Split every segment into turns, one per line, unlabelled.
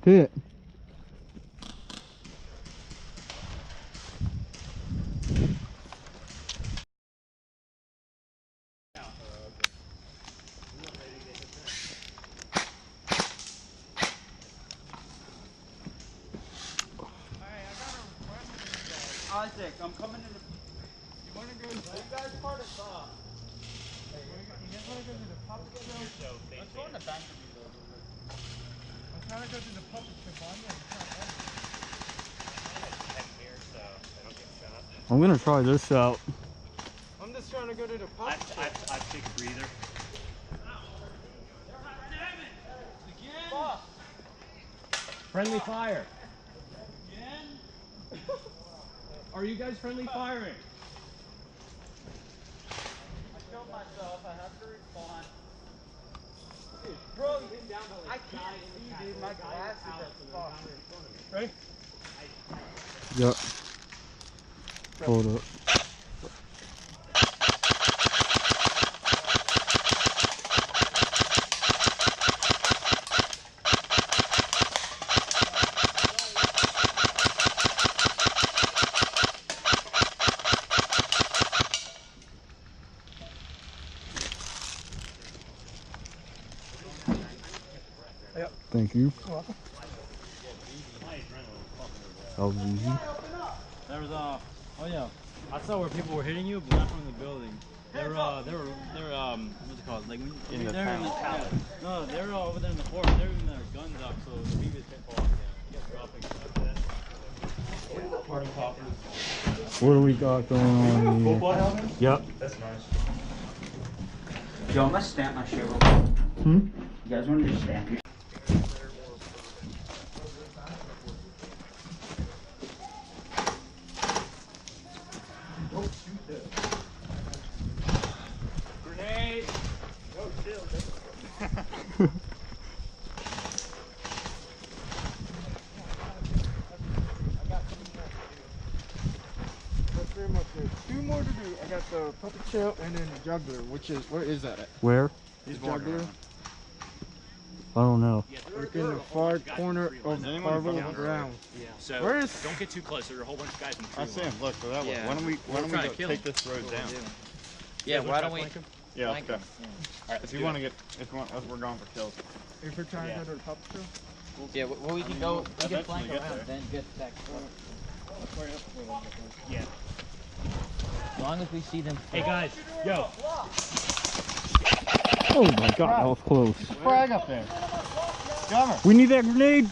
Hit.
Isaac, I'm coming in the... You want to go... You guys part us off. You guys want to go to the puppet show? Let's go in the back of me, though. I'm trying to go to the puppet show, but
I'm gonna try this out.
I'm just trying to go to the puppet show.
I take a breather.
Again?
Friendly fire.
Again?
Are you guys friendly firing?
I killed myself. I have to respond. Dude, bro, I can't see, dude. My glasses are fucked.
Ready?
Yep. Hold up.
Yep.
Thank you.
You're welcome.
That was easy.
There was oh yeah, I saw where people were hitting you, but not from the building. They're what's it called? Like when
In the
they're
town.
No, they're over there in the forest. They're in their guns up, so the previous hit fall. You guys dropping stuff. Party poppers.
What do we got going on here?
Football helmet?
Yep.
That's nice.
Yo, I'm gonna stamp my shit real quick.
Hmm?
You guys want to just stamp your...
Grenade! Oh, chill.
That's pretty much it. Two more to do. I got the puppet show and then the juggler, which is... Where is that at?
Where?
He's
Juggler.
I don't know.
Like in the far corner of the Carvel ground.
Yeah. So
Where is...
don't get too close. There's a whole bunch of guys in the tree
I see him. Look, so that way.
Yeah.
Why don't we
trying to
go
kill
take
him.
this road down?
Yeah, why don't we?
Yeah, let's
Flank
go.
him. Alright,
If you want to get, if you want, we're going for kills.
If we're trying
Yeah.
to go to the puppet show?
Yeah, well we can go. We can
eventually
flank
get
around,
there.
then get back. Yeah. As long as we see them. Hey guys, yo.
Oh my god, that was close.
Frag up there. Gunner.
We need that grenade.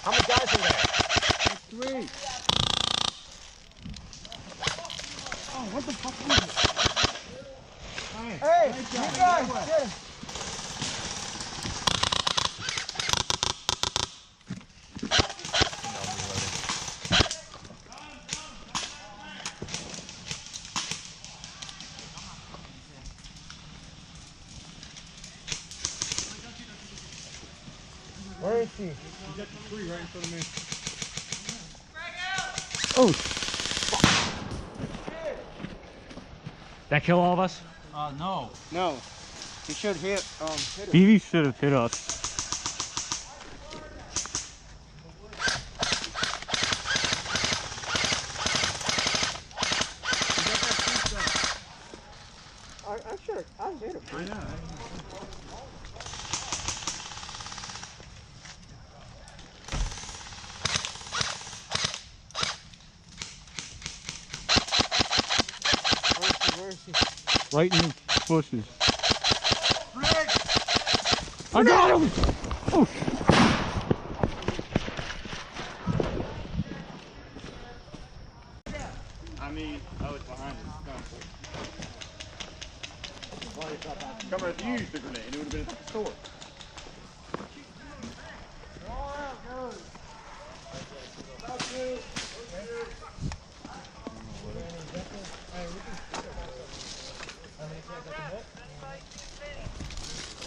How many guys are there?
3. Oh, what the fuck is it? Hey, you guys, get him. Where is he?
You got the tree right in front of me.
Oh,
That kill all of us? No.
No. He should hit him.
BB should have hit us.
I hit him.
I know.
Where is he?
Right in the bushes. I got him! Oh,
I mean, I was behind him. Come on, if you used the grenade, it would have been at the store.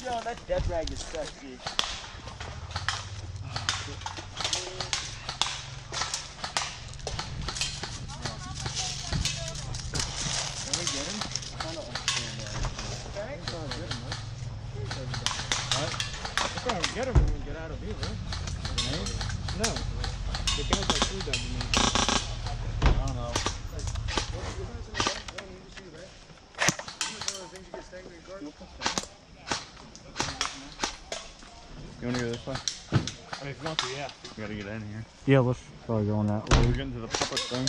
Yo, that dead rag is sexy. Can we get him? I don't understand that. Thanks. We're gonna get him when we get out of here, right? No. The guys that threw that to me.
I don't know.
You want to go this way?
I mean, if you want to, yeah.
We gotta get in here.
Yeah, let's probably go on that way.
We're getting to the public thing.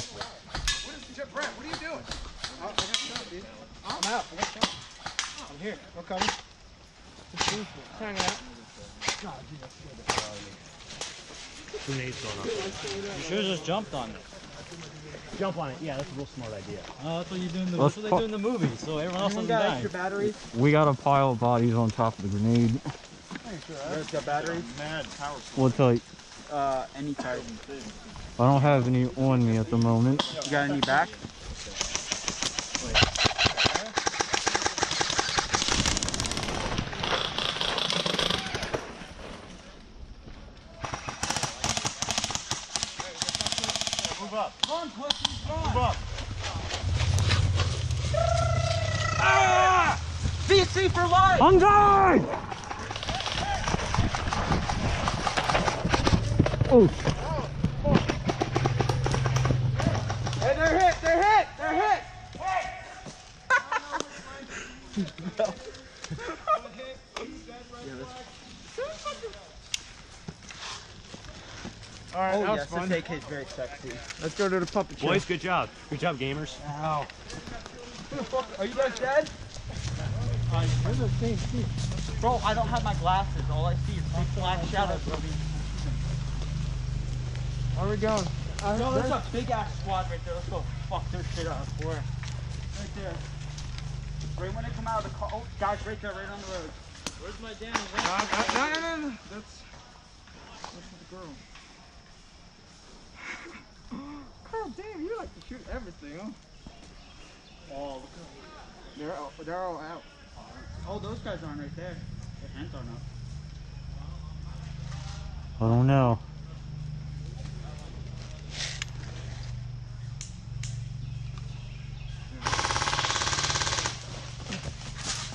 Brent, what are you doing? I got shot, dude. I'm out. I got shot. I'm here. No coming. Just hanging out.
Grenades going up. You should have just jumped on it.
Jump on it. Yeah, that's a real smart idea.
Oh, that's what you do in the.
Let's
That's what they do in the movies. So everyone else doesn't die.
batteries?
We got a pile of bodies on top of the grenade.
There's got batteries?
Mad power.
What's like?
Any type.
I don't have any on me at the moment.
You got any back?
Move up.
Come on, pussy, come
Move up.
VC for life!
I'm dying! Oh,
Hey, they're hit! They're hit! They're hit!
Alright,
Oh
that was
yes,
fun.
this AK is very sexy.
Let's go to the puppet show.
Boys, good job. Good job, gamers.
Ow. Who the fuck? Are you guys dead? We're the same team. Bro, I don't have my glasses. All I see is big black shadows moving.
Where are we going?
No, there's a big ass squad right there. Let's go fuck their shit up. Where? Right there. Right when they come out of the car. Oh, guys, right there, right on the road.
Where's my damn?
No. That's the girl. Carl, damn, you like to shoot everything, huh?
Oh, look at
They're all out.
Oh, those guys aren't right there. Their hands aren't up.
I don't know.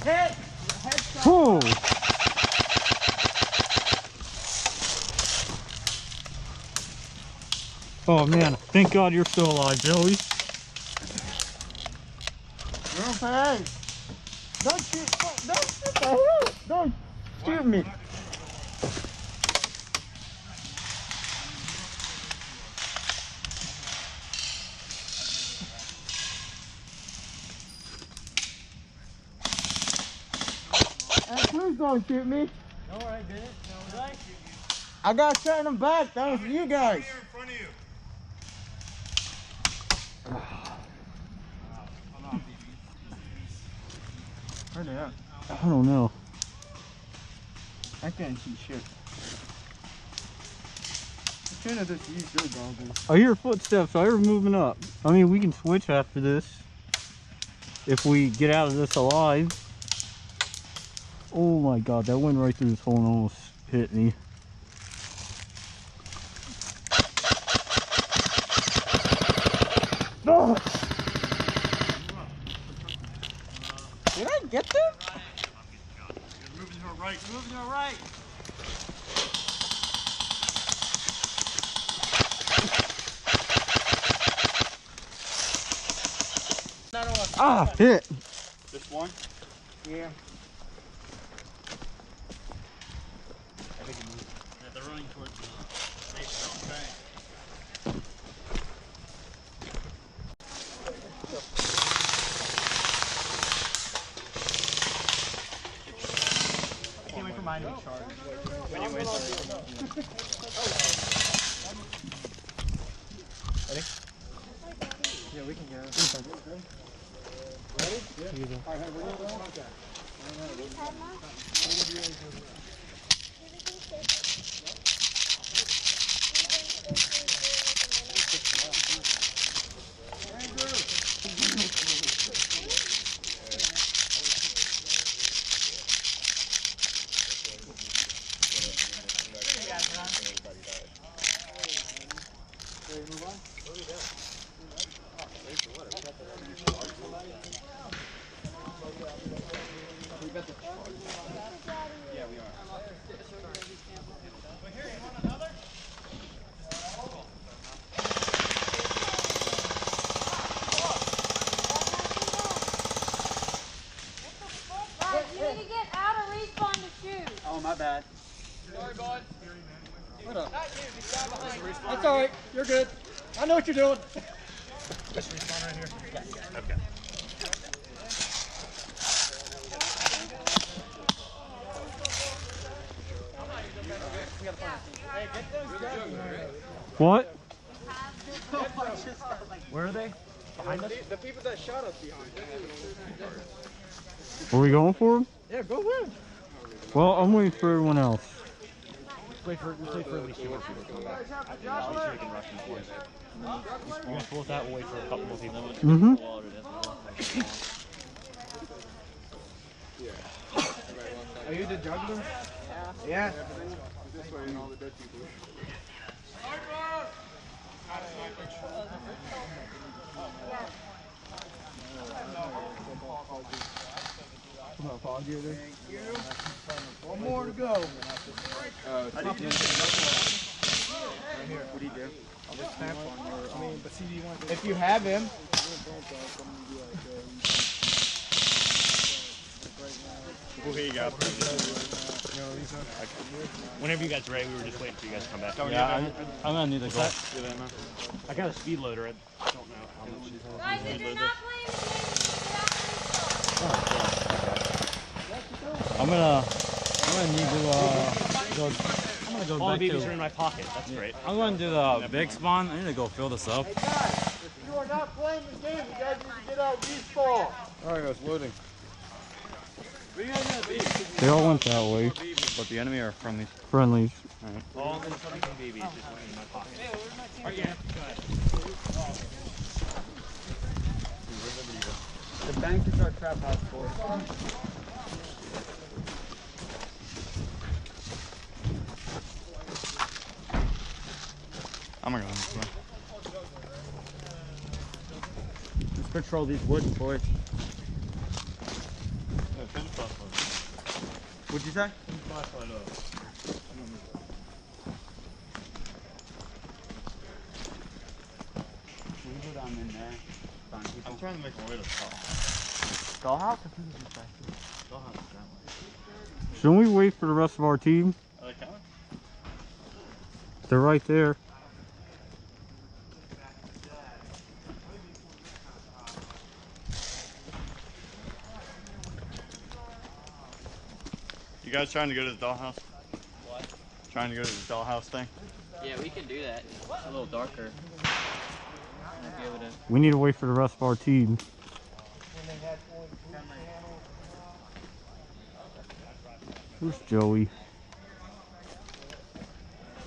Hit! Headshot!
Whoa! Oh man, thank God you're still alive, Joey.
Hey! Don't shoot! Don't shoot the hell! Don't shoot me! Hey, please don't shoot me!
No, I didn't. No, I.
I got shot in the back. That was you guys.
in front of you.
Where they at?
I don't know.
I can't see shit. I should have just used your goggles.
I hear footsteps. I hear moving up. I mean, we can switch after this if we get out of this alive. Oh my God, that went right through this hole and almost hit me. Oh!
Did I get them?
Moving to the right.
Moving to the right.
Ah, hit.
This one?
Yeah.
Yeah, they're running towards the safe zone. Okay.
Can't wait for mine to be charged. Yeah, we can go. My bad.
Sorry, bud.
What up? That's alright. You're good. I know what you're doing.
Just respawn right here?
Yes.
Okay.
What?
Where are they? Behind us?
The people that shot us behind.
Are we going for him?
Yeah, go win.
Well, I'm waiting for everyone else.
Wait for at least 2 more people to come back. At least we can rush them for us. You're gonna pull us out, we'll wait for a couple more people.
Mm-hmm.
Are you the juggler? Yeah.
This way and all the dead people.
Come on, Paul, get there. Thank you. One more to go.
Right here. What do you do?
I'll just snap on your, but see, do you want if you have him.
Who you got?
Whenever you guys are ready, we were just waiting for you guys to come back.
Yeah, I'm gonna need a goal.
I got a speed loader. I don't know how much she's on.
Guys, if you're not playing
I'm gonna need to go. I'm gonna go
All
back
the babies
to.
are in my pocket. That's great.
I'm going to do the big spawn. I need to go fill this up.
Hey guys, if you are not playing the game, you guys need to get out respawn.
Alright, guys, loading.
They all went that way.
But the enemy are friendly.
Friendlies.
All the fucking babies just went in my pocket. Alright, yeah.
The bank is our trap house for
I'm gonna go this way.
Let's patrol these woods, boys.
What'd you say? We go down in there.
I'm trying to make my way to the top.
Dollhouse?
Shouldn't we wait for the rest of our team?
Are they coming?
They're right there.
You guys trying to go to the dollhouse?
What?
Trying to go to the dollhouse thing?
Yeah, we can do that. It's a little darker. Might be able to.
We need to wait for the rest of our team. Where's Joey?